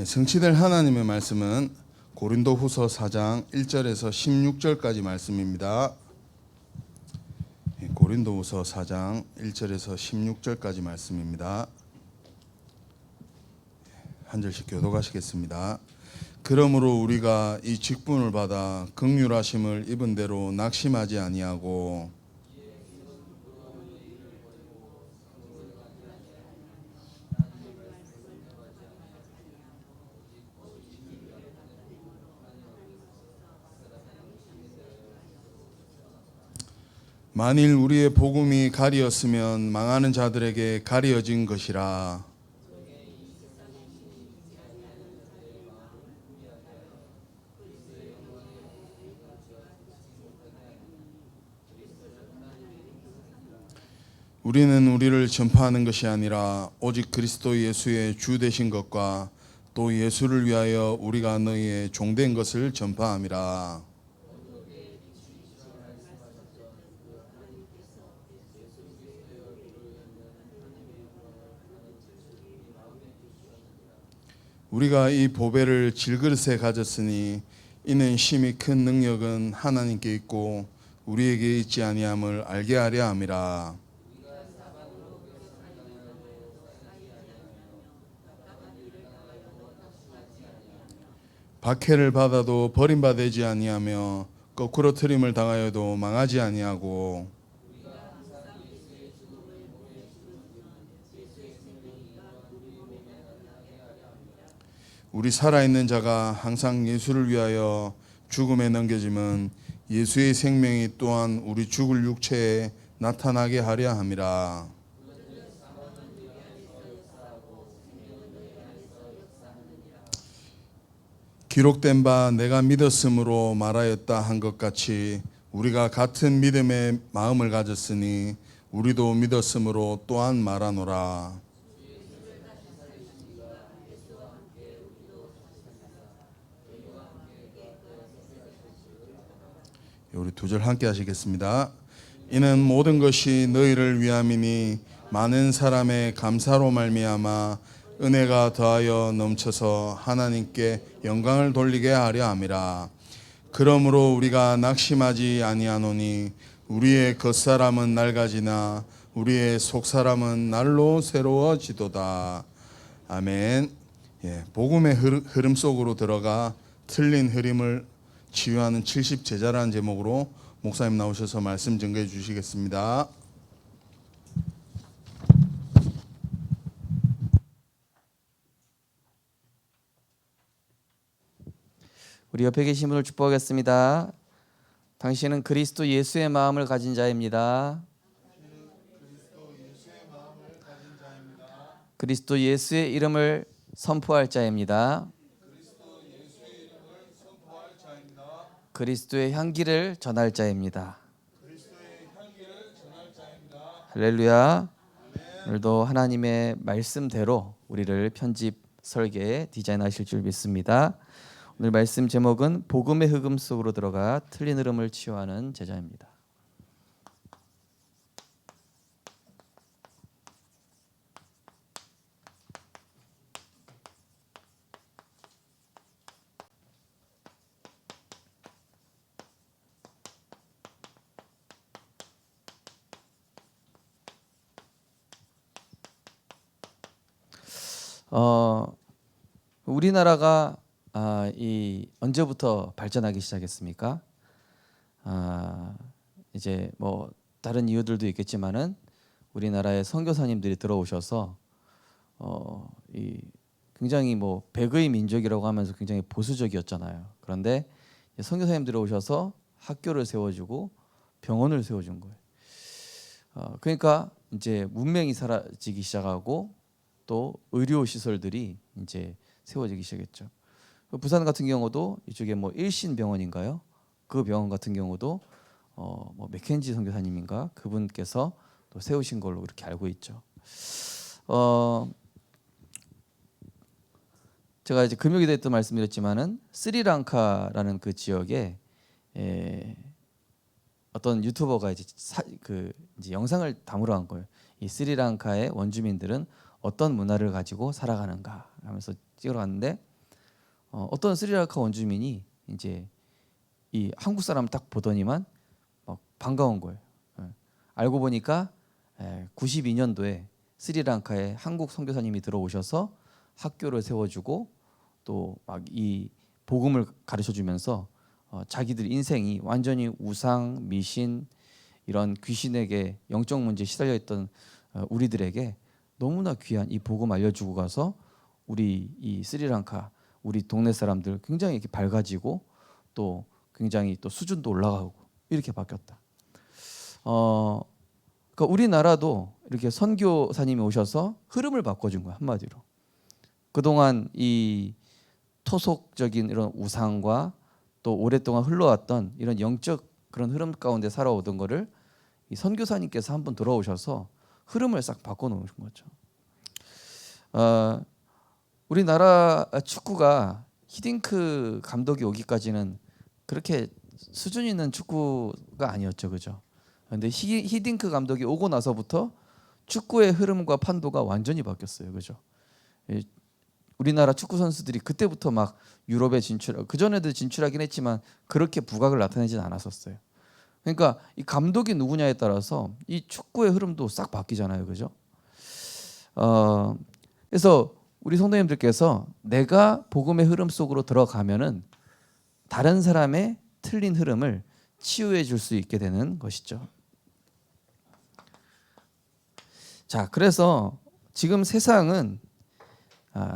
성취될 하나님의 말씀은 고린도후서 4장 1절에서 16절까지 말씀입니다. 고린도후서 4장 1절에서 16절까지 말씀입니다. 한 절씩 교독하시겠습니다. 그러므로 우리가 이 직분을 받아 긍휼하심을 입은 대로 낙심하지 아니하고 만일 우리의 복음이 가리었으면 망하는 자들에게 가리어진 것이라. 우리는 우리를 전파하는 것이 아니라 오직 그리스도 예수의 주 되신 것과 또 예수를 위하여 우리가 너희의 종된 것을 전파함이라. 우리가 이 보배를 질그릇에 가졌으니 이는 심히 큰 능력은 하나님께 있고 우리에게 있지 아니함을 알게 하려 함이라. 박해를 받아도 버림받지 아니하며 거꾸로 트림을 당하여도 망하지 아니하고 우리 살아있는 자가 항상 예수를 위하여 죽음에 넘겨짐은 예수의 생명이 또한 우리 죽을 육체에 나타나게 하려 함이라. 기록된 바 내가 믿었으므로 말하였다 한 것 같이 우리가 같은 믿음의 마음을 가졌으니 우리도 믿었으므로 또한 말하노라. 우리 두 절 함께 하시겠습니다. 이는 모든 것이 너희를 위함이니 많은 사람의 감사로 말미암아 은혜가 더하여 넘쳐서 하나님께 영광을 돌리게 하려 함이라. 그러므로 우리가 낙심하지 아니하노니 우리의 겉사람은 낡아지나 우리의 속사람은 날로 새로워지도다. 아멘. 복음의 흐름 속으로 들어가 틀린 흐름을 치유하는 70제자라는 제목으로 목사님 나오셔서 말씀 전개해 주시겠습니다. 우리 옆에 계신 분을 축복하겠습니다. 당신은 그리스도 예수의 마음을 가진 자입니다. 그리스도 예수의 이름을 선포할 자입니다. 그리스도의 향기를 전할 자입니다. 할렐루야. 오늘도 하나님의 말씀대로 우리를 편집, 설계, 디자인하실 줄 믿습니다. 오늘 말씀 제목은 복음의 흑음 속으로 들어가 틀린 흐름을 치유하는 제자입니다. 우리나라가 언제부터 발전하기 시작했습니까? 이제 뭐 다른 이유들도 있겠지만은 우리나라에 선교사님들이 들어오셔서 굉장히 뭐 백의 민족이라고 하면서 굉장히 보수적이었잖아요. 그런데 선교사님들이 오셔서 학교를 세워주고 병원을 세워준 거예요. 그러니까 이제 문명이 사라지기 시작하고 또 의료 시설들이 이제 세워지기 시작했죠. 부산 같은 경우도 이쪽에 뭐 일신병원인가요? 그 병원 같은 경우도 뭐 맥켄지 선교사님인가 그분께서 또 세우신 걸로 이렇게 알고 있죠. 제가 이제 금요일에 또 말씀드렸지만은 스리랑카라는 그 지역에 어떤 유튜버가 이제 이제 영상을 담으러 간 거예요. 이 스리랑카의 원주민들은 어떤 문화를 가지고 살아가는가 하면서 찍으러 갔는데 어떤 스리랑카 원주민이 이제 이 한국 사람을 딱 보더니만 막 반가운 거예요. 알고 보니까 92년도에 스리랑카에 한국 선교사님이 들어오셔서 학교를 세워주고 또 막 이 복음을 가르쳐주면서 자기들 인생이 완전히 우상, 미신 이런 귀신에게 영적 문제에 시달려 있던 우리들에게 너무나 귀한 이 복음 알려주고 가서 우리 이 스리랑카 우리 동네 사람들 굉장히 이렇게 밝아지고 또 굉장히 또 수준도 올라가고 이렇게 바뀌었다. 그러니까 우리나라도 이렇게 선교사님이 오셔서 흐름을 바꿔준 거야 한마디로. 그동안 이 토속적인 이런 우상과 또 오랫동안 흘러왔던 이런 영적 그런 흐름 가운데 살아오던 거를 이 선교사님께서 한번 돌아오셔서 흐름을 싹 바꿔놓은 거죠. 우리나라 축구가 히딩크 감독이 오기까지는 그렇게 수준 있는 축구가 아니었죠, 그죠? 그런데 히딩크 감독이 오고 나서부터 축구의 흐름과 판도가 완전히 바뀌었어요, 그죠? 우리나라 축구 선수들이 그때부터 막 유럽에 그 전에도 진출하긴 했지만 그렇게 부각을 나타내진 않았었어요. 그러니까 이 감독이 누구냐에 따라서 이 축구의 흐름도 싹 바뀌잖아요, 그죠? 그래서 우리 성도님들께서 내가 복음의 흐름 속으로 들어가면은 다른 사람의 틀린 흐름을 치유해 줄 수 있게 되는 것이죠. 자, 그래서 지금 세상은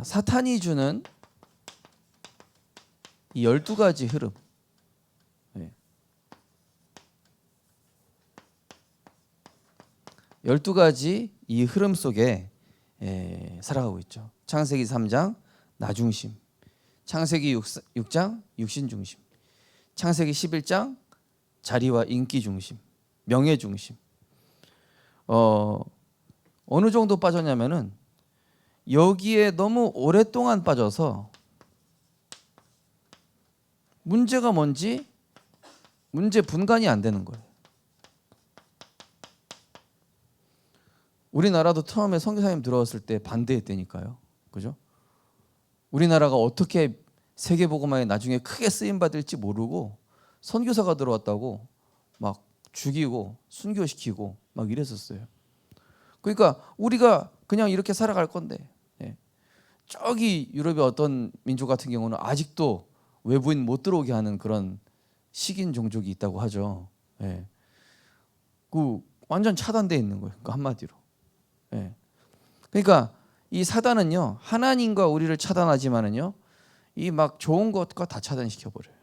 사탄이 주는 이 12가지 흐름, 12가지 이 흐름 속에 살아가고 있죠. 창세기 3장 나 중심, 창세기 6장 육신 중심, 창세기 11장 자리와 인기 중심, 명예 중심. 어느 정도 빠졌냐면은 여기에 너무 오랫동안 빠져서 문제가 뭔지 문제 분간이 안 되는 거예요. 우리나라도 처음에 선교사님 들어왔을 때 반대했다니까요. 그죠? 우리나라가 어떻게 세계복음화에 나중에 크게 쓰임 받을지 모르고 선교사가 들어왔다고 막 죽이고 순교시키고 막 이랬었어요. 그러니까 우리가 그냥 이렇게 살아갈 건데 저기 유럽의 어떤 민족 같은 경우는 아직도 외부인 못 들어오게 하는 그런 식인 종족이 있다고 하죠. 그 완전 차단돼 있는 거예요. 그러니까 한마디로. 그러니까 이 사단은요 하나님과 우리를 차단하지만은요 이 막 좋은 것과 다 차단시켜 버려요.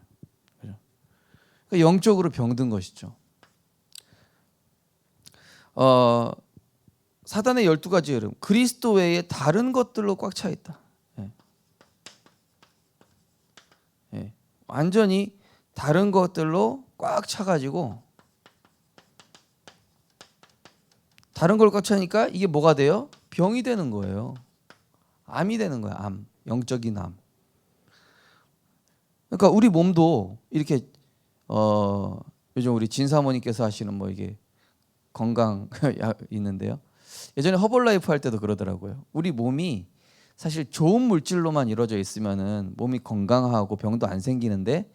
그러니까 영적으로 병든 것이죠. 사단의 12가지 흐름, 그리스도 외에 다른 것들로 꽉 차 있다. 완전히 다른 것들로 꽉 차가지고 다른 걸 꽉 차니까 이게 뭐가 돼요? 병이 되는 거예요. 암이 되는 거야. 암, 영적인 암. 그러니까 우리 몸도 이렇게 요즘 우리 진사모님께서 하시는 뭐 이게 건강 있는데요. 예전에 허벌라이프 할 때도 그러더라고요. 우리 몸이 사실 좋은 물질로만 이루어져 있으면은 몸이 건강하고 병도 안 생기는데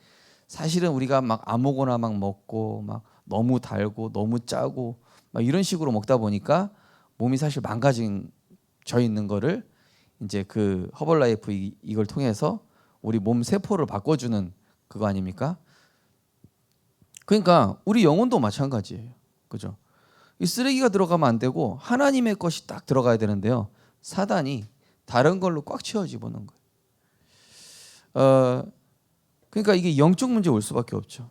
사실은 우리가 막 아무거나 막 먹고 막 너무 달고 너무 짜고 막 이런 식으로 먹다 보니까 몸이 사실 망가져 있는 거를 이제 그 허벌라이프 이걸 통해서 우리 몸 세포를 바꿔주는 그거 아닙니까? 그러니까 우리 영혼도 마찬가지예요. 그죠? 이 쓰레기가 들어가면 안 되고 하나님의 것이 딱 들어가야 되는데요. 사단이 다른 걸로 꽉 채워 집어넣는 거예요. 그러니까 이게 영적 문제 올 수밖에 없죠.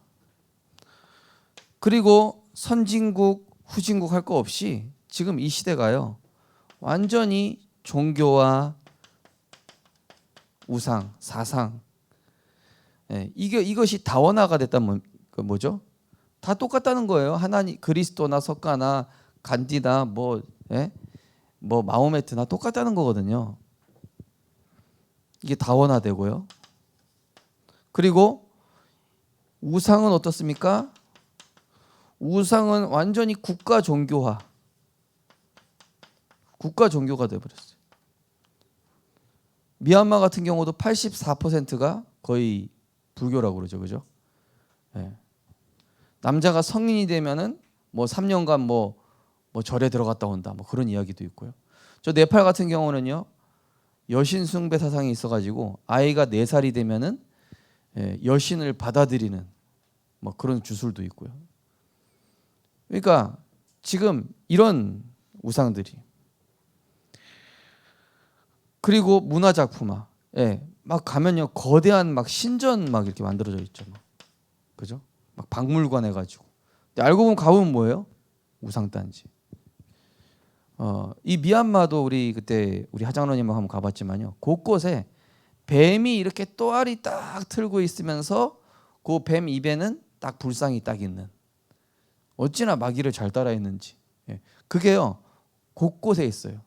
그리고 선진국, 후진국 할 거 없이 지금 이 시대가요. 완전히 종교와 우상, 사상, 이것이 다원화가 됐다면 뭐죠? 다 똑같다는 거예요. 하나님, 그리스도나 석가나 간디나 뭐 마호메트나 똑같다는 거거든요. 이게 다원화되고요. 그리고 우상은 어떻습니까? 우상은 완전히 국가 종교화, 국가 종교가 돼버렸어요. 미얀마 같은 경우도 84%가 거의 불교라고 그러죠, 그죠? 예. 남자가 성인이 되면은 뭐 3년간 뭐 절에 들어갔다 온다, 뭐 그런 이야기도 있고요. 저 네팔 같은 경우는요, 여신 숭배 사상이 있어가지고 아이가 4살이 되면은 여신을 받아들이는 뭐 그런 주술도 있고요. 그러니까 지금 이런 우상들이, 그리고 문화 작품화, 막 가면요 거대한 막 신전 막 이렇게 만들어져 있죠, 막. 그죠? 막 박물관 해가지고. 근데 알고 보면 가보면 뭐예요? 우상단지. 이 미얀마도 우리 그때 우리 하장로님하고 한번 가봤지만요, 곳곳에 뱀이 이렇게 또아리 딱 틀고 있으면서 그 뱀 입에는 딱 불상이 딱 있는, 어찌나 마귀를 잘 따라했는지. 그게요 곳곳에 있어요.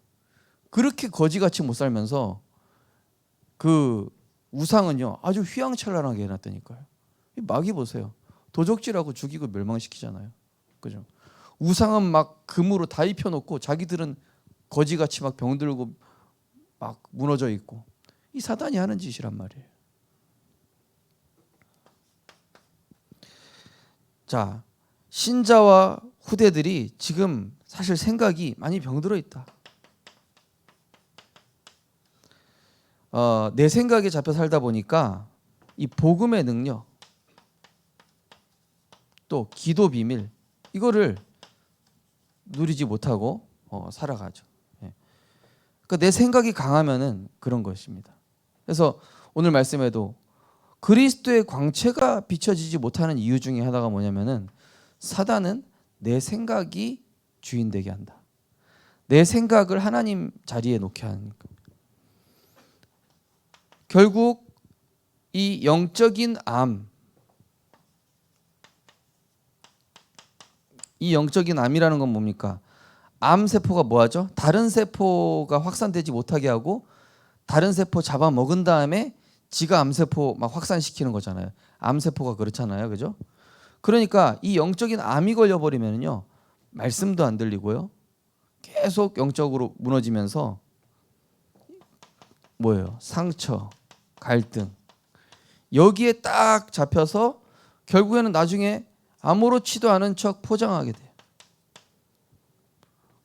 그렇게 거지같이 못 살면서 그 우상은요 아주 휘황찬란하게 해놨다니까요. 마귀 보세요. 도적질하고 죽이고 멸망시키잖아요. 그죠? 우상은 막 금으로 다 입혀놓고 자기들은 거지같이 막 병들고 막 무너져 있고, 이 사단이 하는 짓이란 말이에요. 자, 신자와 후대들이 지금 사실 생각이 많이 병들어 있다. 내 생각에 잡혀 살다 보니까 이 복음의 능력, 또 기도 비밀, 이거를 누리지 못하고 살아가죠. 그러니까 내 생각이 강하면은 그런 것입니다. 그래서 오늘 말씀에도 그리스도의 광채가 비춰지지 못하는 이유 중에 하나가 뭐냐면은, 사단은 내 생각이 주인 되게 한다. 내 생각을 하나님 자리에 놓게 하니까. 결국 이 영적인 암, 이 영적인 암이라는 건 뭡니까? 암 세포가 뭐하죠? 다른 세포가 확산되지 못하게 하고 다른 세포 잡아먹은 다음에 지가 암 세포 막 확산시키는 거잖아요. 암 세포가 그렇잖아요, 그죠? 그러니까 이 영적인 암이 걸려버리면요, 말씀도 안 들리고요, 계속 영적으로 무너지면서 뭐예요? 상처, 갈등, 여기에 딱 잡혀서 결국에는 나중에 아무렇지도 않은 척 포장하게 돼요.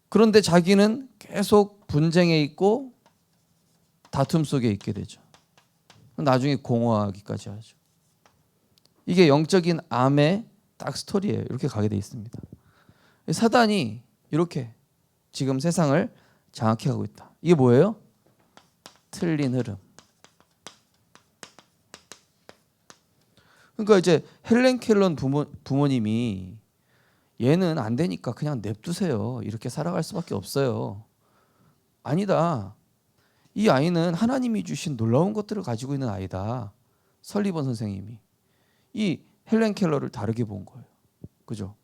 그런데 자기는 계속 분쟁에 있고 다툼 속에 있게 되죠. 나중에 공허하기까지 하죠. 이게 영적인 암의 딱 스토리예요. 이렇게 가게 돼 있습니다. 사단이 이렇게 지금 세상을 장악해 가고 있다. 이게 뭐예요? 틀린 흐름. 그러니까 이제 헬렌 켈런 부모님이 얘는 안 되니까 그냥 냅두세요, 이렇게 살아갈 수밖에 없어요. 아니다. 이 아이는 하나님이 주신 놀라운 것들을 가지고 있는 아이다. 설리번 선생님이 이 헬렌 켈러를 다르게 본 거예요. 그죠?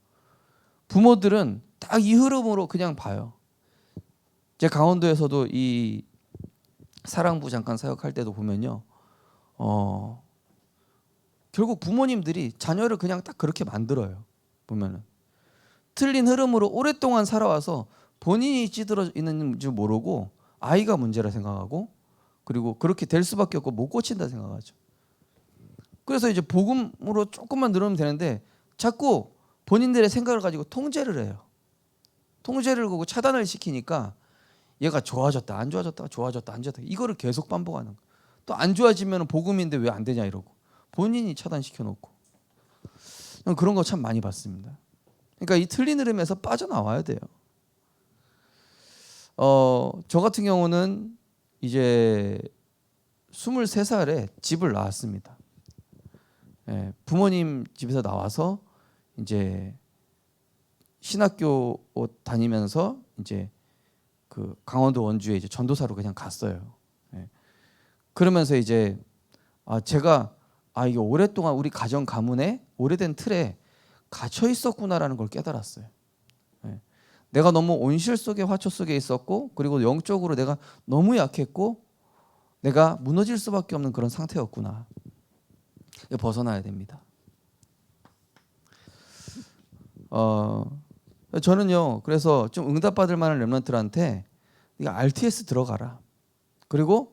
부모들은 딱 이 흐름으로 그냥 봐요. 제 강원도에서도 이 사랑부 잠깐 사역할 때도 보면요, 결국 부모님들이 자녀를 그냥 딱 그렇게 만들어요. 보면은 틀린 흐름으로 오랫동안 살아와서 본인이 찌들어 있는 줄 모르고 아이가 문제라 생각하고, 그리고 그렇게 될 수밖에 없고 못 고친다 생각하죠. 그래서 이제 복음으로 조금만 늘으면 되는데 자꾸 본인들의 생각을 가지고 통제를 해요. 통제를 하고 차단을 시키니까 얘가 좋아졌다 안 좋아졌다 좋아졌다 안 좋아졌다 이거를 계속 반복하는 거예요. 또 안 좋아지면 복음인데 왜 안 되냐 이러고 본인이 차단시켜 놓고, 그런 거 참 많이 봤습니다. 그러니까 이 틀린 흐름에서 빠져나와야 돼요. 저 같은 경우는 이제 23살에 집을 나왔습니다. 부모님 집에서 나와서 이제 신학교 다니면서 이제 그 강원도 원주에 이제 전도사로 그냥 갔어요. 그러면서 이제 제가 이게 오랫동안 우리 가정 가문의 오래된 틀에 갇혀 있었구나라는 걸 깨달았어요. 내가 너무 온실 속에 화초 속에 있었고, 그리고 영적으로 내가 너무 약했고 내가 무너질 수밖에 없는 그런 상태였구나. 벗어나야 됩니다. 저는요, 그래서 좀 응답받을 만한 렘넌트한테 네가 RTS 들어가라. 그리고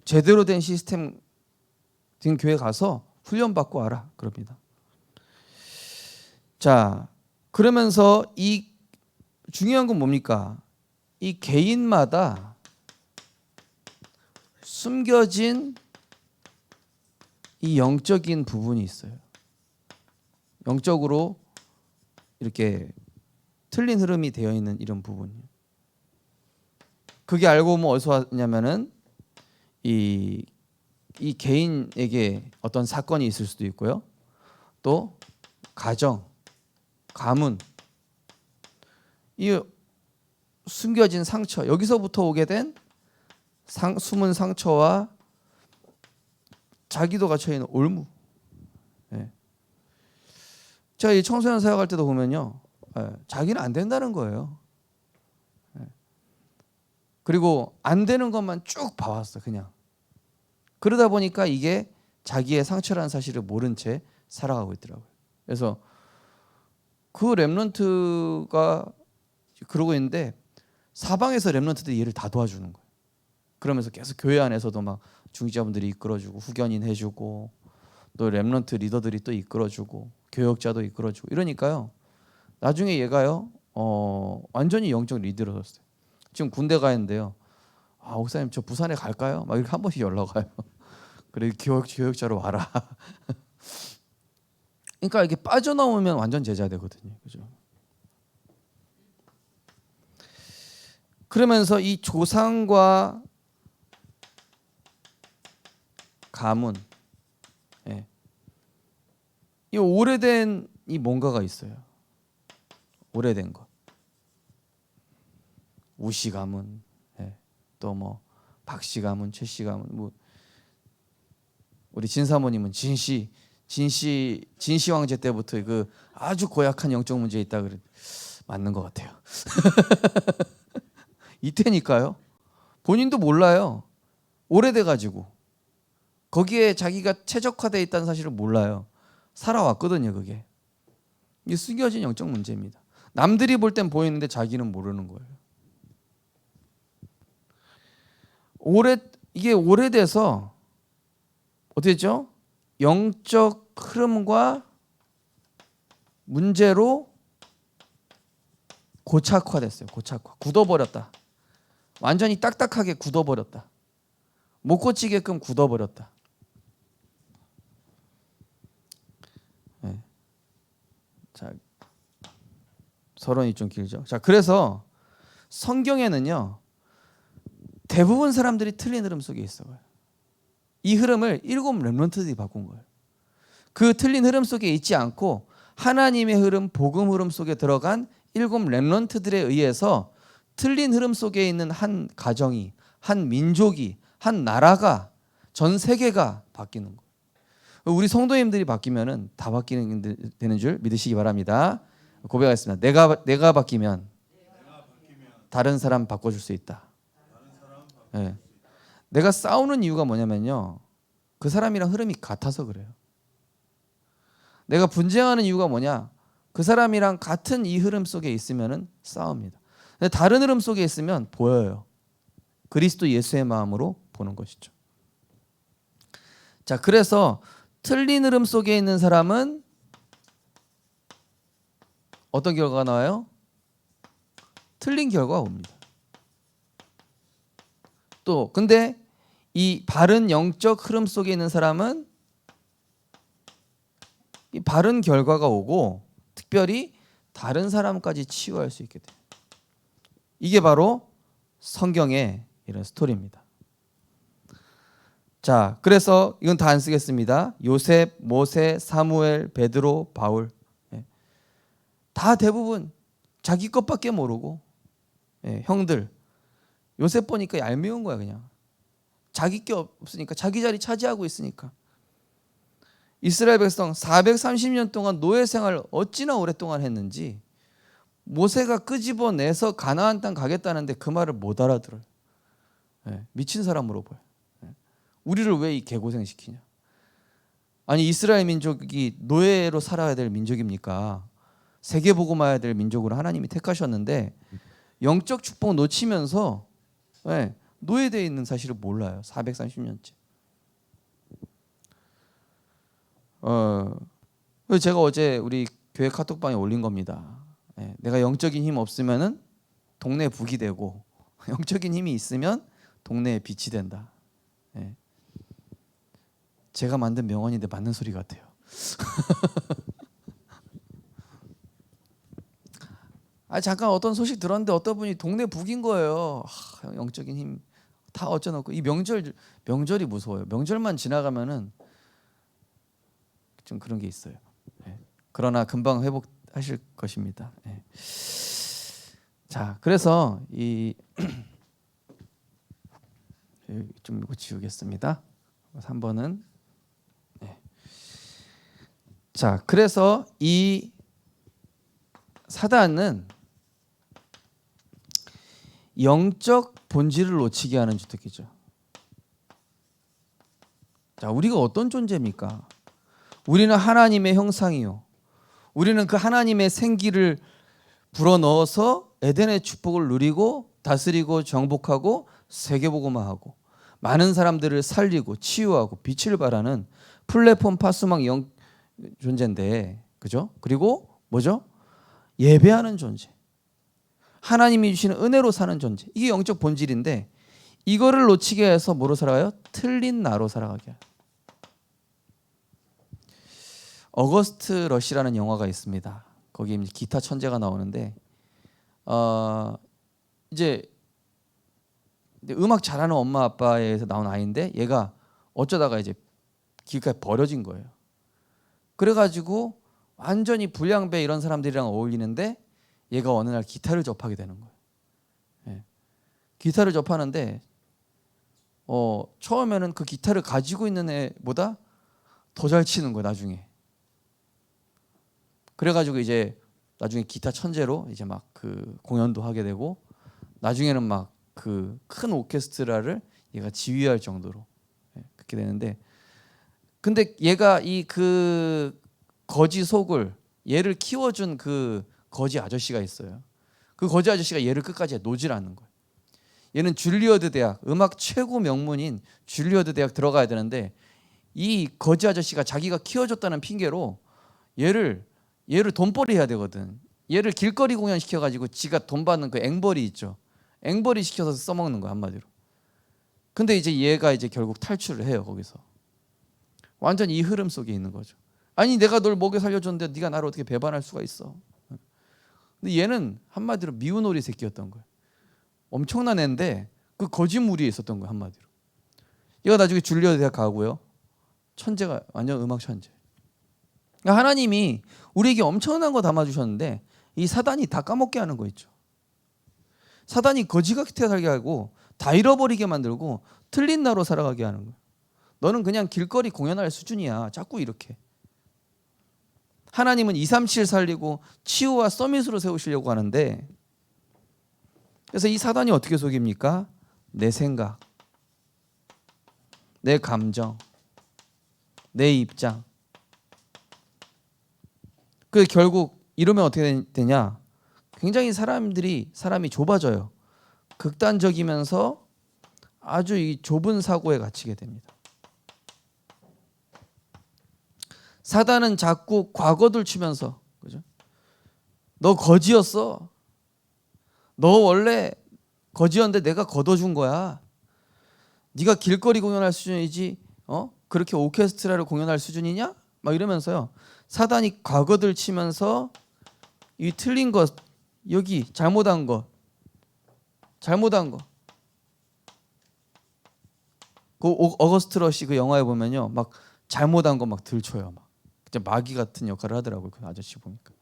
제대로 된 시스템 된 교회 가서 훈련 받고 와라 그럽니다. 자, 그러면서 이 중요한 건 뭡니까? 이 개인마다 숨겨진 이 영적인 부분이 있어요. 영적으로 이렇게 틀린 흐름이 되어 있는 이런 부분이요. 그게 알고 보면 어디서 왔냐면은 이 개인에게 어떤 사건이 있을 수도 있고요. 또 가정, 가문, 이 숨겨진 상처, 여기서부터 오게 된 숨은 상처와 자기도 갇혀 있는 올무. 예. 제가 이 청소년 사역할 때도 보면요, 자기는 안 된다는 거예요. 예. 그리고 안 되는 것만 쭉 봐왔어, 그냥. 그러다 보니까 이게 자기의 상처라는 사실을 모른 채 살아가고 있더라고요. 그래서 그 렘넌트가 그러고 있는데 사방에서 렘넌트들이 얘를 다 도와주는 거예요. 그러면서 계속 교회 안에서도 막 중직자분들이 이끌어주고 후견인 해주고 또 렘넌트 리더들이 또 이끌어주고 교역자도 이끌어주고 이러니까요. 나중에 얘가요 완전히 영적 리더로 섰어요. 지금 군대 가 있는데요. 아, 목사님 저 부산에 갈까요? 막 이렇게 한 번씩 연락 와요. 그래 교역자로 와라. 그러니까 이게 빠져나오면 완전 제자 되거든요. 그죠? 그러면서 이 조상과 가문, 예. 이 오래된 이 뭔가가 있어요. 오래된 것. 우씨 가문, 예. 또 뭐 박씨 가문, 최씨 가문, 뭐 우리 진사모님은 진씨 왕제 때부터 그 아주 고약한 영적 문제 있다 그래. 맞는 것 같아요. 이때니까요. 본인도 몰라요. 오래돼 가지고 거기에 자기가 최적화되어 있다는 사실을 몰라요. 살아왔거든요, 그게. 이게 숨겨진 영적 문제입니다. 남들이 볼 땐 보이는데 자기는 모르는 거예요. 이게 오래돼서 어떻게 됐죠? 영적 흐름과 문제로 고착화됐어요. 고착화. 굳어버렸다. 완전히 딱딱하게 굳어버렸다. 못 고치게끔 굳어버렸다. 네. 자, 서론이 좀 길죠. 자, 그래서 성경에는요 대부분 사람들이 틀린 흐름 속에 있어요. 이 흐름을 7 렘넌트들이 바꾼 거예요. 그 틀린 흐름 속에 있지 않고 하나님의 흐름, 복음 흐름 속에 들어간 7 렘넌트들에 의해서 틀린 흐름 속에 있는 한 가정이, 한 민족이, 한 나라가, 전 세계가 바뀌는 거예요. 우리 성도님들이 바뀌면은 다 바뀌는 되는 줄 믿으시기 바랍니다. 고백하겠습니다. 내가 바뀌면 다른 사람 바꿔줄 수 있다. 네. 내가 싸우는 이유가 뭐냐면요, 그 사람이랑 흐름이 같아서 그래요. 내가 분쟁하는 이유가 뭐냐, 그 사람이랑 같은 이 흐름 속에 있으면은 싸웁니다. 근데 다른 흐름 속에 있으면 보여요. 그리스도 예수의 마음으로 보는 것이죠. 자, 그래서 틀린 흐름 속에 있는 사람은 어떤 결과가 나와요? 틀린 결과가 옵니다. 또 근데 이 바른 영적 흐름 속에 있는 사람은 이 바른 결과가 오고 특별히 다른 사람까지 치유할 수 있게 돼요. 이게 바로 성경의 이런 스토리입니다. 자, 그래서 이건 다 안 쓰겠습니다. 요셉, 모세, 사무엘, 베드로, 바울, 다 대부분 자기 것밖에 모르고, 형들, 요셉 보니까 얄미운 거야. 그냥 자기 게 없으니까, 자기 자리 차지하고 있으니까. 이스라엘 백성 430년 동안 노예 생활을 어찌나 오랫동안 했는지 모세가 끄집어내서 가나안 땅 가겠다는데 그 말을 못 알아들어요. 미친 사람으로 보여요. 우리를 왜 이 개고생 시키냐. 아니, 이스라엘 민족이 노예로 살아야 될 민족입니까? 세계복음화해야 될 민족으로 하나님이 택하셨는데 영적 축복 놓치면서 노예되어 있는 사실을 몰라요. 430년째. 그래서 제가 어제 우리 교회 카톡방에 올린 겁니다. 예, 내가 영적인 힘 없으면은 동네 북이 되고 영적인 힘이 있으면 동네에 빛이 된다. 예. 제가 만든 명언인데 맞는 소리 같아요. 잠깐 어떤 소식 들었는데 어떤 분이 동네 북인 거예요. 영적인 힘 다 어쩌놓고 이 명절이 무서워요. 명절만 지나가면은 좀 그런 게 있어요. 예. 그러나 금방 회복하실 것입니다. 예. 자, 그래서 좀 이거 지우겠습니다. 3번은 자, 그래서 이 사단은 영적 본질을 놓치게 하는 주택이죠. 자, 우리가 어떤 존재입니까? 우리는 하나님의 형상이요. 우리는 그 하나님의 생기를 불어넣어서 에덴의 축복을 누리고 다스리고 정복하고 세계복음화하고 많은 사람들을 살리고 치유하고 빛을 발하는 플랫폼 파수망 존재인데, 그죠? 그리고 뭐죠? 예배하는 존재. 하나님이 주시는 은혜로 사는 존재. 이게 영적 본질인데 이거를 놓치게 해서 뭐로 살아가요? 틀린 나로 살아가게 해요. 어거스트 러시라는 영화가 있습니다. 거기 기타 천재가 나오는데 이제 음악 잘하는 엄마 아빠에서 나온 아이인데 얘가 어쩌다가 이제 길가에 버려진 거예요. 그래가지고 완전히 불량배 이런 사람들이랑 어울리는데 얘가 어느 날 기타를 접하게 되는 거예요. 예. 기타를 접하는데 처음에는 그 기타를 가지고 있는 애보다 더 잘 치는 거예요. 나중에. 그래가지고 이제 나중에 기타 천재로 이제 막 그 공연도 하게 되고 나중에는 막 그 큰 오케스트라를 얘가 지휘할 정도로 그렇게 되는데, 근데 얘가 이 그 거지 속을 얘를 키워준 그 거지 아저씨가 있어요. 그 거지 아저씨가 얘를 끝까지 놓질 않는 거예요. 얘는 줄리어드 대학, 음악 최고 명문인 줄리어드 대학 들어가야 되는데 이 거지 아저씨가 자기가 키워줬다는 핑계로 얘를 돈벌이 해야 되거든. 얘를 길거리 공연 시켜가지고 지가 돈 받는 그 앵벌이 있죠. 앵벌이 시켜서 써먹는 거야, 한마디로. 근데 이제 얘가 이제 결국 탈출을 해요, 거기서. 완전 이 흐름 속에 있는 거죠. 아니 내가 널 먹여 살려줬는데 네가 나를 어떻게 배반할 수가 있어. 근데 얘는 한마디로 미운 오리 새끼였던 거예요. 엄청난 애인데 그 거짓 무리에 있었던 거예요, 한마디로. 얘가 나중에 줄리어드 대학 가고요. 천재가 완전 음악 천재. 그러니까 하나님이 우리에게 엄청난 거 담아주셨는데 이 사단이 다 까먹게 하는 거 있죠. 사단이 거지 같게 살게 하고 다 잃어버리게 만들고 틀린 나로 살아가게 하는 거예요. 너는 그냥 길거리 공연할 수준이야. 자꾸 이렇게. 하나님은 237 살리고 치유와 서밋으로 세우시려고 하는데, 그래서 이 사단이 어떻게 속입니까? 내 생각, 내 감정, 내 입장. 그 결국 이러면 어떻게 되냐? 굉장히 사람이 좁아져요. 극단적이면서 아주 이 좁은 사고에 갇히게 됩니다. 사단은 자꾸 과거들 치면서, 그죠? 너 거지였어. 너 원래 거지였는데 내가 걷어준 거야. 네가 길거리 공연할 수준이지, 그렇게 오케스트라를 공연할 수준이냐? 막 이러면서요. 사단이 과거들 치면서 이 틀린 것, 여기 잘못한 거. 그 어거스트 러시 그 영화에 보면요, 막 잘못한 거 막 들춰요. 막 진짜 마귀 같은 역할을 하더라고요. 그 아저씨 보니까.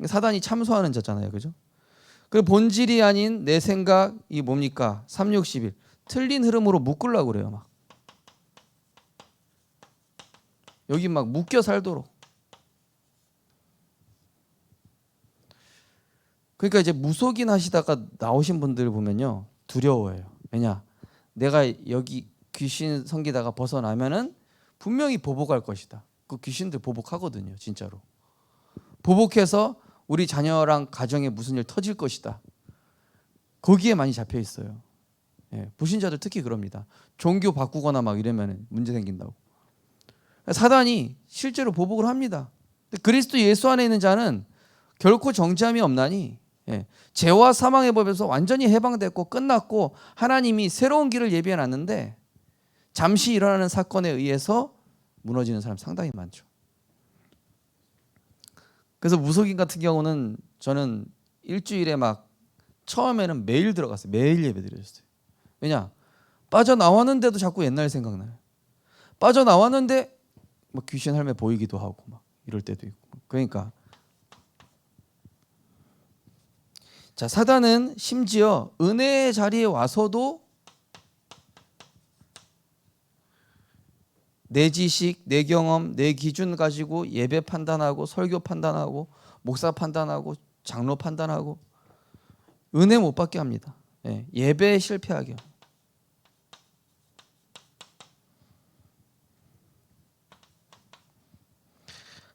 사단이 참소하는 자잖아요, 그죠? 그 본질이 아닌 내 생각이 뭡니까? 361 틀린 흐름으로 묶으려고 그래요. 막 여기 막 묶여 살도록. 그러니까 이제 무속인 하시다가 나오신 분들 보면요, 두려워해요. 왜냐? 내가 여기 귀신 섬기다가 벗어나면은 분명히 보복할 것이다. 그 귀신들 보복하거든요, 진짜로. 보복해서 우리 자녀랑 가정에 무슨 일 터질 것이다. 거기에 많이 잡혀 있어요. 불신자들 특히 그럽니다. 종교 바꾸거나 막 이러면 문제 생긴다고. 사단이 실제로 보복을 합니다. 그리스도 예수 안에 있는 자는 결코 정죄함이 없나니 죄와 사망의 법에서 완전히 해방됐고 끝났고 하나님이 새로운 길을 예비해 놨는데 잠시 일어나는 사건에 의해서 무너지는 사람 상당히 많죠. 그래서 무속인 같은 경우는 저는 일주일에 막 처음에는 매일 들어갔어요. 매일 예배 드렸어요. 왜냐? 빠져나왔는데도 자꾸 옛날 생각나요. 빠져나왔는데 막 귀신 할매 보이기도 하고 막 이럴 때도 있고. 그러니까 자, 사단은 심지어 은혜의 자리에 와서도 내 지식, 내 경험, 내 기준 가지고 예배 판단하고 설교 판단하고 목사 판단하고 장로 판단하고 은혜 못 받게 합니다. 예배에 실패하게.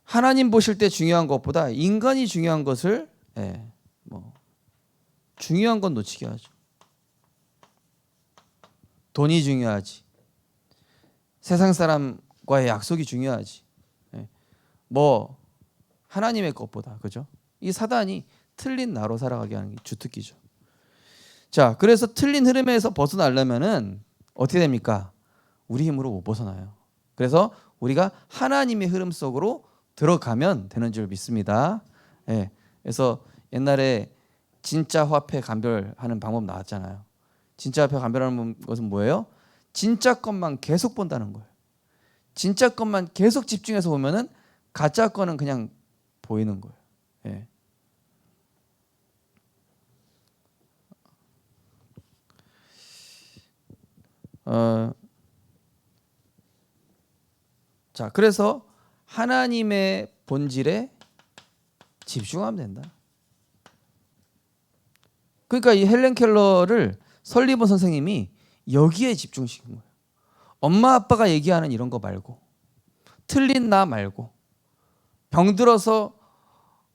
하나님 보실 때 중요한 것보다 인간이 중요한 것을 중요한 건 놓치게 하죠. 돈이 중요하지. 세상 사람과의 약속이 중요하지. 하나님의 것보다, 그죠? 이 사단이 틀린 나로 살아가게 하는 게 주특기죠. 자, 그래서 틀린 흐름에서 벗어나려면은 어떻게 됩니까? 우리 힘으로 못 벗어나요. 그래서 우리가 하나님의 흐름 속으로 들어가면 되는 줄 믿습니다. 그래서 옛날에 진짜 화폐 감별하는 방법 나왔잖아요. 진짜 화폐 감별하는 것은 뭐예요? 진짜 것만 계속 본다는 거예요. 진짜 것만 계속 집중해서 보면은 가짜 거는 그냥 보이는 거예요. 자, 그래서 하나님의 본질에 집중하면 된다. 그러니까 이 헬렌 켈러를 설리번 선생님이 여기에 집중시킨 거예요. 엄마 아빠가 얘기하는 이런 거 말고, 틀린 나 말고, 병들어서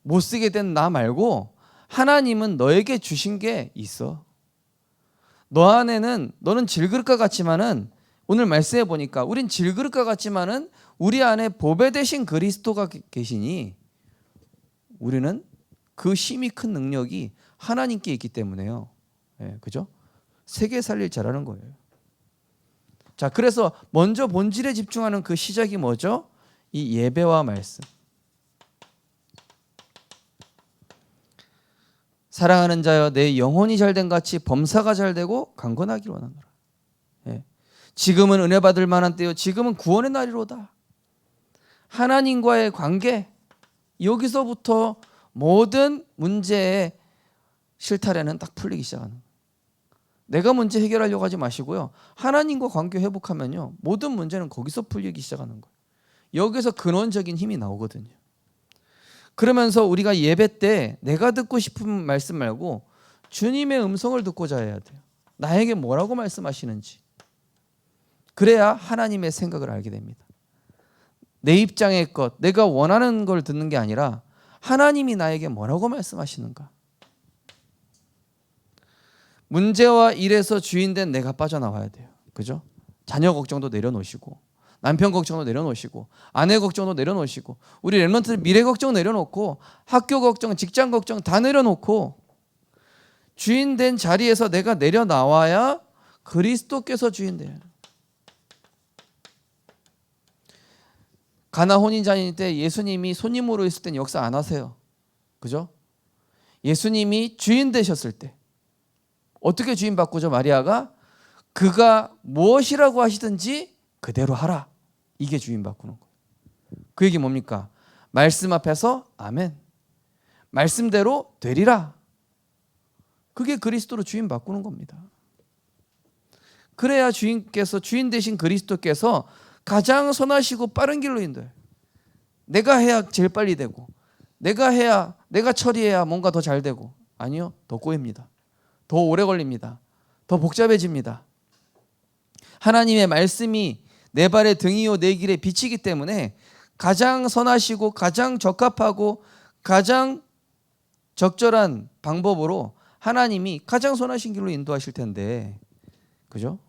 못 쓰게 된 나 말고 하나님은 너에게 주신 게 있어. 너 안에는, 너는 질그릇과 같지만은 오늘 말씀해 보니까 우린 질그릇과 같지만은 우리 안에 보배 되신 그리스도가 계시니 우리는 그 힘이 큰 능력이 하나님께 있기 때문에요. 그죠? 세계 살릴 자라는 거예요. 자, 그래서 먼저 본질에 집중하는 그 시작이 뭐죠? 이 예배와 말씀. 사랑하는 자여, 내 영혼이 잘된 같이 범사가 잘되고 강건하기를 원하노라. 지금은 은혜 받을 만한 때요, 지금은 구원의 날이로다. 하나님과의 관계, 여기서부터 모든 문제의 실타래는 딱 풀리기 시작하는 거예요. 내가 문제 해결하려고 하지 마시고요, 하나님과 관계 회복하면요 모든 문제는 거기서 풀리기 시작하는 거예요. 여기서 근원적인 힘이 나오거든요. 그러면서 우리가 예배 때 내가 듣고 싶은 말씀 말고 주님의 음성을 듣고자 해야 돼요. 나에게 뭐라고 말씀하시는지. 그래야 하나님의 생각을 알게 됩니다. 내 입장의 것, 내가 원하는 걸 듣는 게 아니라 하나님이 나에게 뭐라고 말씀하시는가. 문제와 일에서 주인된 내가 빠져나와야 돼요. 그죠? 자녀 걱정도 내려놓으시고, 남편 걱정도 내려놓으시고, 아내 걱정도 내려놓으시고, 우리 렘넌트 미래 걱정 내려놓고, 학교 걱정, 직장 걱정 다 내려놓고 주인된 자리에서 내가 내려나와야 그리스도께서 주인돼요. 가나 혼인잔치 때 예수님이 손님으로 있을 땐 역사 안 하세요. 그죠? 예수님이 주인 되셨을 때 어떻게 주인 바꾸죠? 마리아가 그가 무엇이라고 하시든지 그대로 하라. 이게 주인 바꾸는 거예요. 그 얘기 뭡니까? 말씀 앞에서 아멘. 말씀대로 되리라. 그게 그리스도로 주인 바꾸는 겁니다. 그래야 주인께서, 주인 되신 그리스도께서 가장 선하시고 빠른 길로 인도해요. 내가 해야 제일 빨리 되고, 내가 해야, 내가 처리해야 뭔가 더 잘 되고. 아니요, 더 꼬입니다. 더 오래 걸립니다. 더 복잡해집니다. 하나님의 말씀이 내 발의 등이요 내 길에 비치기 때문에 가장 선하시고 가장 적합하고 가장 적절한 방법으로 하나님이 가장 선하신 길로 인도하실 텐데 그죠?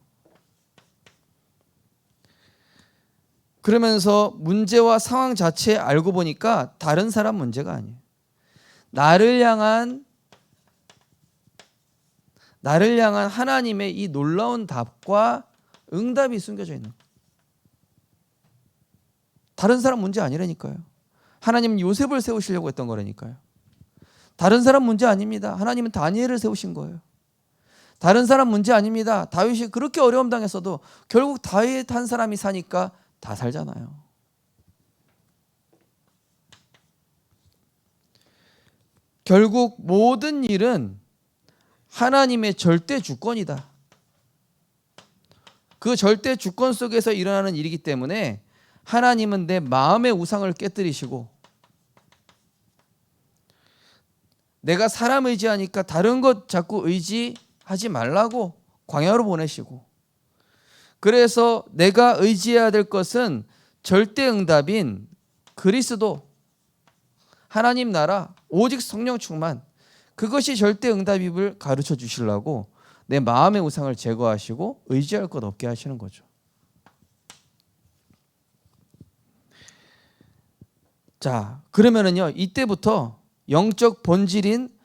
그러면서 문제와 상황 자체 알고 보니까 다른 사람 문제가 아니에요. 나를 향한 하나님의 이 놀라운 답과 응답이 숨겨져 있는 거예요. 다른 사람 문제 아니라니까요. 하나님은 요셉을 세우시려고 했던 거라니까요. 다른 사람 문제 아닙니다. 하나님은 다니엘을 세우신 거예요. 다른 사람 문제 아닙니다. 다윗이 그렇게 어려움 당했어도 결국 다윗 한 사람이 사니까 다 살잖아요. 결국 모든 일은 하나님의 절대 주권이다. 그 절대 주권 속에서 일어나는 일이기 때문에 하나님은 내 마음의 우상을 깨뜨리시고, 내가 사람 의지하니까 다른 것 자꾸 의지하지 말라고 광야로 보내시고, 그래서 내가 의지해야 될 것은 절대 응답인 그리스도, 하나님 나라, 오직 성령 충만, 그것이 절대 응답임을 가르쳐 주시려고 내 마음의 우상을 제거하시고 의지할 것 없게 하시는 거죠. 자, 그러면은요, 이때부터 영적 본질인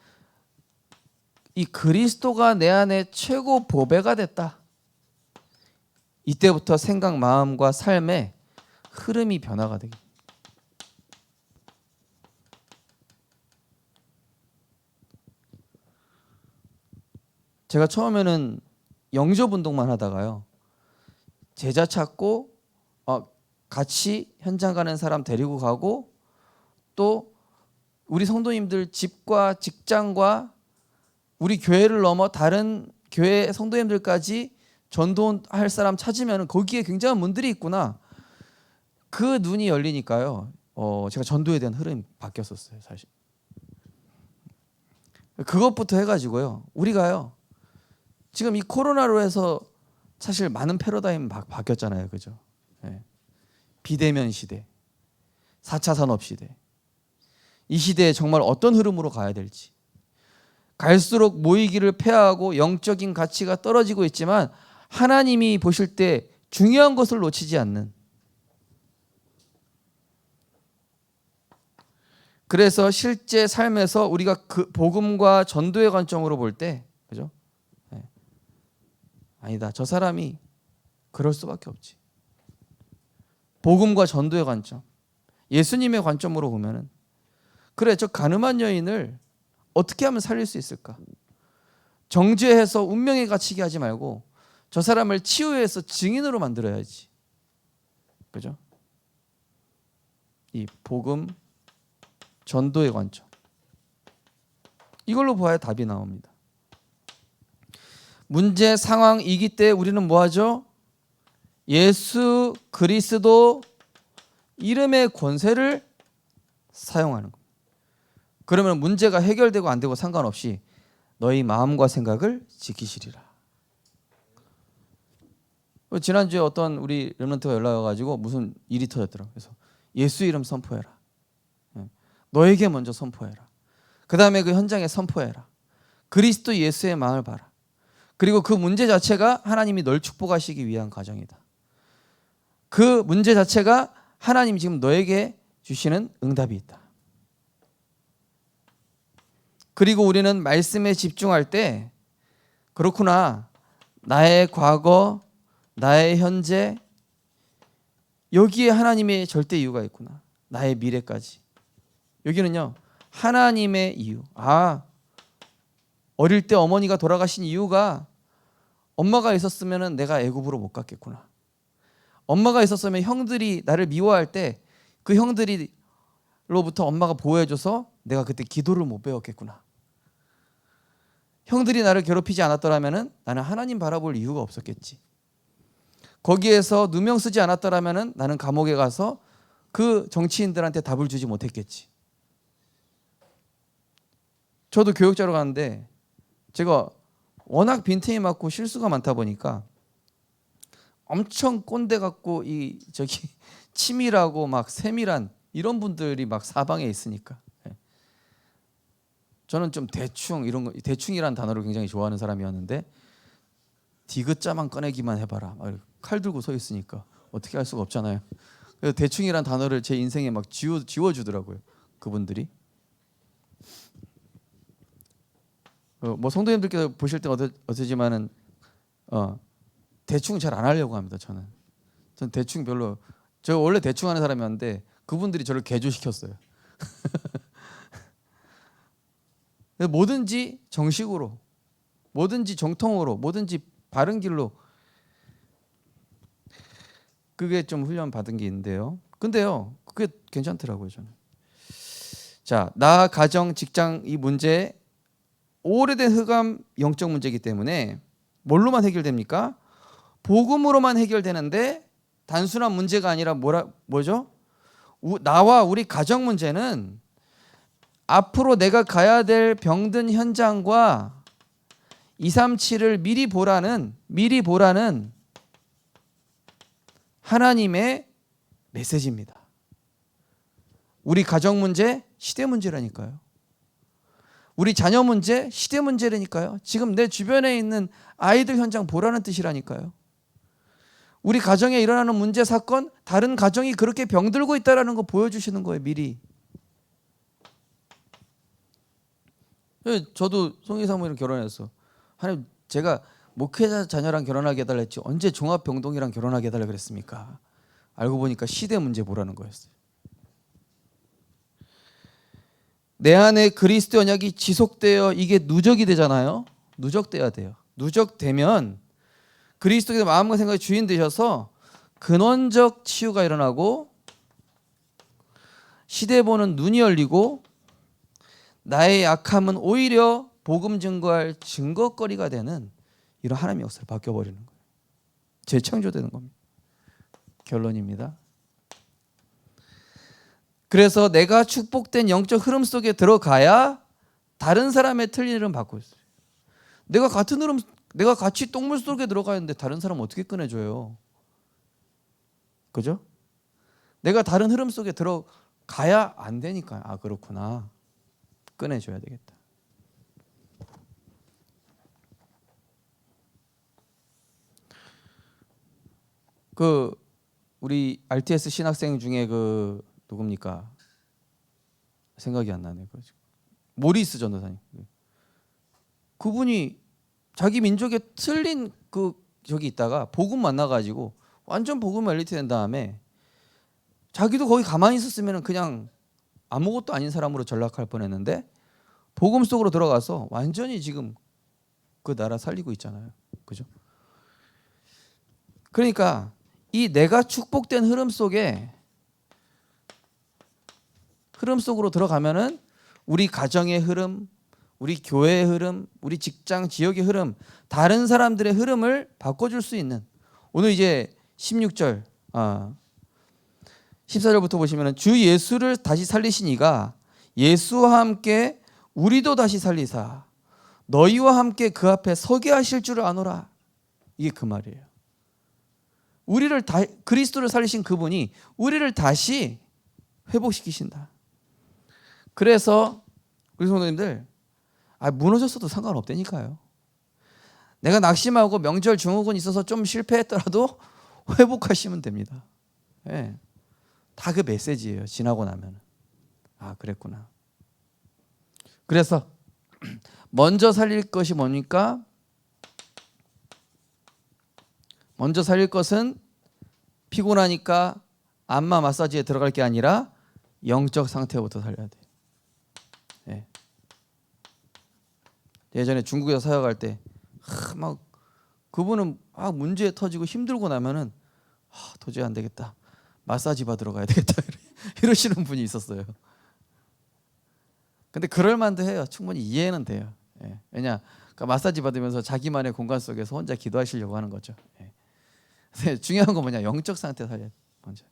이 그리스도가 내 안에 최고 보배가 됐다. 이때부터 생각, 마음과 삶의 흐름이 변화가 되게. 제가 처음에는 영접 운동만 하다가요, 제자 찾고 같이 현장 가는 사람 데리고 가고, 또 우리 성도님들 집과 직장과 우리 교회를 넘어 다른 교회 성도님들까지 전도할 사람 찾으면 거기에 굉장한 문들이 있구나. 그 눈이 열리니까요, 제가 전도에 대한 흐름이 바뀌었었어요. 사실 그것부터 해가지고요, 우리가요 지금 이 코로나로 해서 사실 많은 패러다임이 바뀌었잖아요. 그죠? 네. 비대면 시대, 4차 산업 시대, 이 시대에 정말 어떤 흐름으로 가야 될지, 갈수록 모이기를 폐하고 영적인 가치가 떨어지고 있지만 하나님이 보실 때 중요한 것을 놓치지 않는, 그래서 실제 삶에서 우리가 그 복음과 전도의 관점으로 볼 때, 그죠? 네. 아니다, 저 사람이 그럴 수밖에 없지. 복음과 전도의 관점, 예수님의 관점으로 보면은, 그래, 저 가늠한 여인을 어떻게 하면 살릴 수 있을까? 정죄해서 운명에 갇히게 하지 말고 저 사람을 치유해서 증인으로 만들어야지. 그죠? 이 복음, 전도의 관점, 이걸로 보아야 답이 나옵니다. 문제 상황 이기 때 우리는 뭐하죠? 예수 그리스도 이름의 권세를 사용하는 겁니다. 그러면 문제가 해결되고 안 되고 상관없이 너희 마음과 생각을 지키시리라. 지난주에 어떤 우리 렘넌트가 연락이 와가지고 무슨 일이 터졌더라고요. 그래서 예수 이름 선포해라. 너에게 먼저 선포해라. 그 다음에 그 현장에 선포해라. 그리스도 예수의 마음을 봐라. 그리고 그 문제 자체가 하나님이 널 축복하시기 위한 과정이다. 그 문제 자체가 하나님이 지금 너에게 주시는 응답이 있다. 그리고 우리는 말씀에 집중할 때, 그렇구나, 나의 과거, 나의 현재, 여기에 하나님의 절대 이유가 있구나, 나의 미래까지. 여기는요, 하나님의 이유. 어릴 때 어머니가 돌아가신 이유가 엄마가 있었으면 내가 애굽으로 못 갔겠구나. 엄마가 있었으면 형들이 나를 미워할 때 그 형들이로부터 엄마가 보호해줘서 내가 그때 기도를 못 배웠겠구나. 형들이 나를 괴롭히지 않았더라면 나는 하나님 바라볼 이유가 없었겠지. 거기에서 누명 쓰지 않았더라면 나는 감옥에 가서 그 정치인들한테 답을 주지 못했겠지. 저도 교육자로 가는데 제가 워낙 빈틈이 많고 실수가 많다 보니까 엄청 꼰대 같고 치밀하고 막 세밀한 이런 분들이 막 사방에 있으니까, 저는 좀 대충이라는 단어를 굉장히 좋아하는 사람이었는데, 디귿자만 꺼내기만 해봐라. 칼 들고 서 있으니까 어떻게 할 수가 없잖아요. 그래서 대충이란 단어를 제 인생에 막 지워주더라고요. 그분들이. 뭐 성도님들께서 보실 때 어쩌지만은 대충 잘 안 하려고 합니다. 전 대충 별로. 저 원래 대충 하는 사람이었는데 그분들이 저를 개조시켰어요. 뭐든지 정식으로, 뭐든지 정통으로, 뭐든지 바른 길로. 그게 좀 훈련 받은 게 있는데요. 근데요, 그게 괜찮더라고요, 저는. 자, 나 가정, 직장 이 문제 오래된 흑암 영적 문제이기 때문에 뭘로만 해결됩니까? 복음으로만 해결되는데 단순한 문제가 아니라 뭐죠? 나와 우리 가정 문제는 앞으로 내가 가야 될 병든 현장과 237을 미리 보라는 하나님의 메시지입니다. 우리 가정 문제 시대 문제라니까요. 우리 자녀 문제 시대 문제라니까요. 지금 내 주변에 있는 아이들 현장 보라는 뜻이라니까요. 우리 가정에 일어나는 문제 사건, 다른 가정이 그렇게 병들고 있다는 거 보여주시는 거예요. 미리. 저도 송희 사모님이랑 결혼했어. 하나님, 제가 목회자 자녀랑 결혼하게 해달라 했지 언제 종합병동이랑 결혼하게 해달라 그랬습니까? 알고 보니까 시대 문제 보라는 거였어요. 내 안에 그리스도 언약이 지속되어 이게 누적이 되잖아요. 누적돼야 돼요. 누적되면 그리스도께서 마음과 생각의 주인 되셔서 근원적 치유가 일어나고 시대 보는 눈이 열리고 나의 약함은 오히려 복음 증거할 증거거리가 되는 이런 하나님의 역사를 바뀌어버리는 거예요. 재창조되는 겁니다. 결론입니다. 그래서 내가 축복된 영적 흐름 속에 들어가야 다른 사람의 틀린 흐름 바꿀 수 있어요. 내가 같이 똥물 속에 들어가 있는데 다른 사람 어떻게 꺼내줘요? 그죠? 내가 다른 흐름 속에 들어가야 안 되니까. 아, 그렇구나. 꺼내줘야 되겠다. 우리 RTS 신학생 중에 누굽니까? 생각이 안 나네. 모리스 전도사님. 그분이 자기 민족에 틀린 저기 있다가 복음 만나가지고 완전 복음 엘리트 된 다음에 자기도 거기 가만히 있었으면 그냥 아무것도 아닌 사람으로 전락할 뻔했는데 복음 속으로 들어가서 완전히 지금 그 나라 살리고 있잖아요. 그죠? 그러니까 이 내가 축복된 흐름 속으로 들어가면은 우리 가정의 흐름, 우리 교회의 흐름, 우리 직장 지역의 흐름, 다른 사람들의 흐름을 바꿔줄 수 있는. 오늘 이제 16절, 14절부터 보시면은 주 예수를 다시 살리신 이가 예수와 함께 우리도 다시 살리사 너희와 함께 그 앞에 서게 하실 줄을 아노라. 이게 그 말이에요. 그리스도를 살리신 그분이 우리를 다시 회복시키신다. 그래서 우리 성도님들 무너졌어도 상관없다니까요. 내가 낙심하고 명절 증후군 있어서 좀 실패했더라도 회복하시면 됩니다. 네. 다 그 메시지예요. 지나고 나면. 그랬구나. 그래서 먼저 살릴 것이 뭡니까? 먼저 살릴 것은 피곤하니까 안마 마사지에 들어갈 게 아니라 영적 상태부터 살려야 돼. 네. 예전에 중국에서 사역할 때 막 그분은 문제 터지고 힘들고 나면은 도저히 안 되겠다. 마사지 받으러 가야 되겠다. 이러시는 분이 있었어요. 근데 그럴 만도 해요. 충분히 이해는 돼요. 예. 왜냐? 그러니까 마사지 받으면서 자기만의 공간 속에서 혼자 기도하시려고 하는 거죠. 예. 근데 중요한 건 뭐냐? 영적 상태 살려야 돼. 먼저.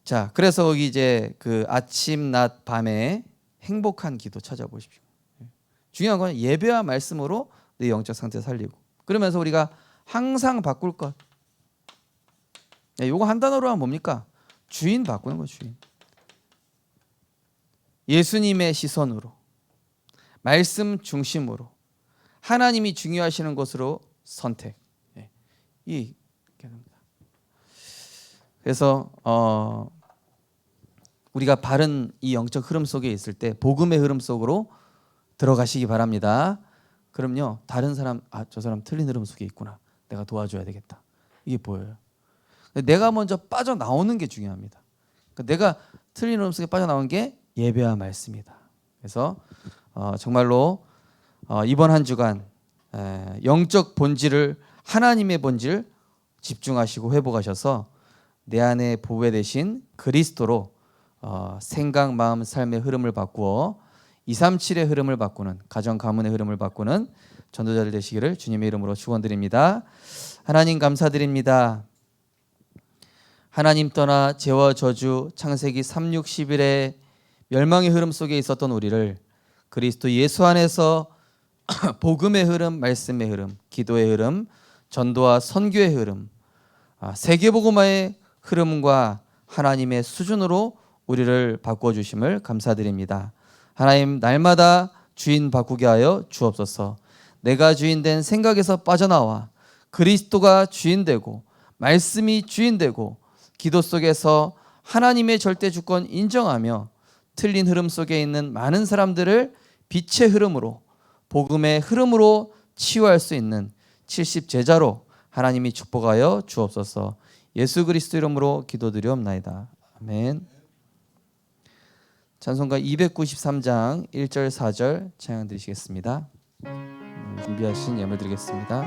자, 그래서 거기 이제 그 아침, 낮, 밤에 행복한 기도 찾아보십시오. 예. 중요한 건 예배와 말씀으로 내 영적 상태 살리고. 그러면서 우리가 항상 바꿀 것. 요거 한 단어로 하면 뭡니까? 주인 바꾸는 거, 주인. 예수님의 시선으로, 말씀 중심으로, 하나님이 중요하시는 것으로 선택. 이 그래서 우리가 바른 이 영적 흐름 속에 있을 때 복음의 흐름 속으로 들어가시기 바랍니다. 그럼요, 다른 사람 저 사람 틀린 흐름 속에 있구나, 내가 도와줘야 되겠다, 이게 보여요. 내가 먼저 빠져나오는 게 중요합니다. 그러니까 내가 틀린 흐름 속에 빠져나온 게 예배와 말씀이다. 그래서 정말로 이번 한 주간 영적 본질을, 하나님의 본질 집중하시고 회복하셔서 내 안에 보배되신 그리스도로 생각, 마음, 삶의 흐름을 바꾸어 237의 흐름을 바꾸는, 가정 가문의 흐름을 바꾸는 전도자들 되시기를 주님의 이름으로 축원드립니다. 하나님 감사드립니다. 하나님 떠나 죄와 저주, 창세기 3, 6, 11의 멸망의 흐름 속에 있었던 우리를 그리스도 예수 안에서 복음의 흐름, 말씀의 흐름, 기도의 흐름, 전도와 선교의 흐름, 세계복음화의 흐름과 하나님의 수준으로 우리를 바꿔주심을 감사드립니다. 하나님, 날마다 주인 바꾸게 하여 주옵소서. 내가 주인된 생각에서 빠져나와 그리스도가 주인되고 말씀이 주인되고 기도 속에서 하나님의 절대 주권 인정하며 틀린 흐름 속에 있는 많은 사람들을 빛의 흐름으로, 복음의 흐름으로 치유할 수 있는 70 제자로 하나님이 축복하여 주옵소서. 예수 그리스도 이름으로 기도드리옵나이다. 아멘. 찬송가 293장 1절 4절 찬양 드리시겠습니다. 준비하신 예물 드리겠습니다.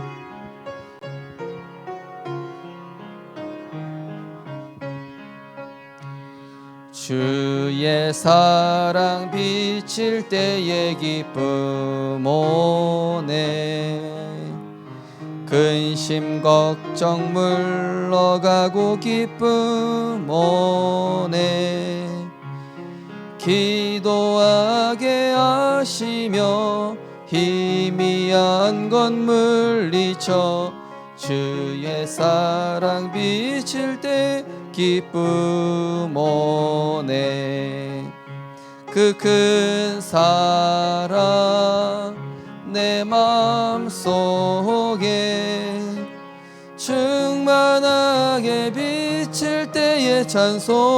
주의 사랑 비칠 때의 기쁨 오네, 근심 걱정 물러가고 기쁨 오네, 기도하게 하시며 희미한 것 물리쳐 주의 사랑 비칠 때 기쁨 오네. 그 큰 사랑 내 마음속에 충만하게 비칠 때에 찬송하네.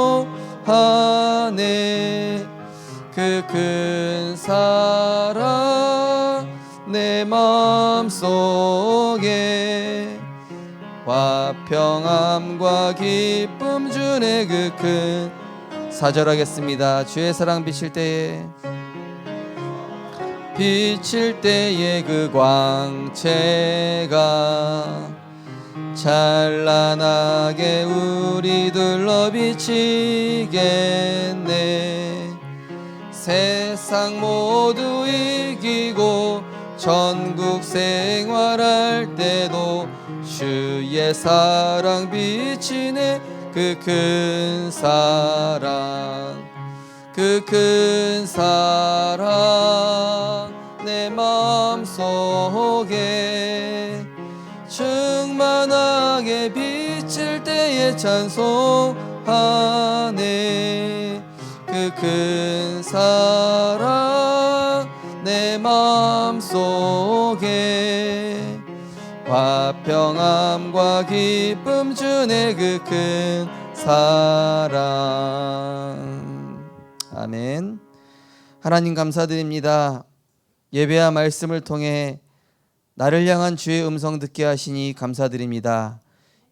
그 큰 사랑 내 마음속에 화평함과 기쁨 주네. 그 큰 4절 하겠습니다. 주의 사랑 비칠 때에, 비칠 때에 그 광채가 찬란하게 우리들로 비치겠네. 세상 모두 이기고 전국 생활할 때도 주의 사랑 비치네. 그 큰 사랑, 그 큰 사랑 내 마음속에 충만하게 비칠 때에 찬송하네. 그 큰 사랑 내 마음속에 화평함과 기쁨 주네. 그 큰 사랑. 아멘. 하나님 감사드립니다. 예배와 말씀을 통해 나를 향한 주의 음성 듣게 하시니 감사드립니다.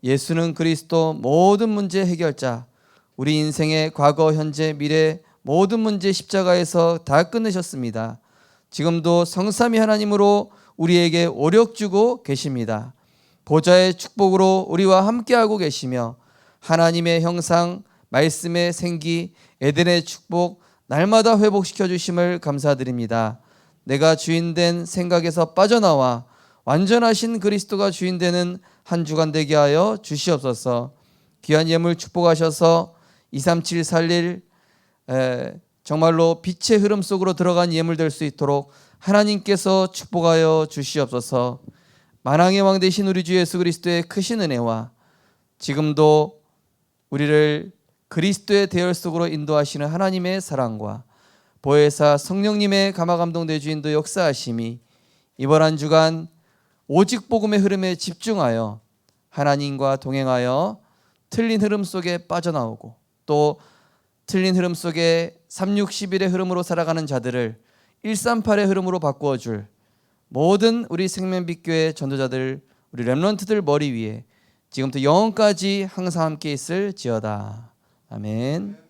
예수는 그리스도 모든 문제 해결자, 우리 인생의 과거, 현재, 미래 모든 문제 십자가에서 다 끊으셨습니다. 지금도 성삼위 하나님으로 우리에게 오력 주고 계십니다. 보좌의 축복으로 우리와 함께하고 계시며 하나님의 형상, 말씀의 생기, 에덴의 축복 날마다 회복시켜 주심을 감사드립니다. 내가 주인된 생각에서 빠져나와 완전하신 그리스도가 주인되는 한 주간 되게 하여 주시옵소서. 귀한 예물 축복하셔서 237 살릴 정말로 빛의 흐름 속으로 들어간 예물 될 수 있도록 하나님께서 축복하여 주시옵소서. 만왕의 왕 되신 우리 주 예수 그리스도의 크신 은혜와 지금도 우리를 그리스도의 대열 속으로 인도하시는 하나님의 사랑과 보혜사 성령님의 감화 감동 대주인도 역사하심이 이번 한 주간 오직 복음의 흐름에 집중하여 하나님과 동행하여 틀린 흐름 속에 빠져나오고 또 틀린 흐름 속에 361의 흐름으로 살아가는 자들을 138의 흐름으로 바꾸어 줄 모든 우리 생명빛교회 전도자들, 우리 렘넌트들 머리 위에 지금부터 영원까지 항상 함께 있을지어다. 아멘.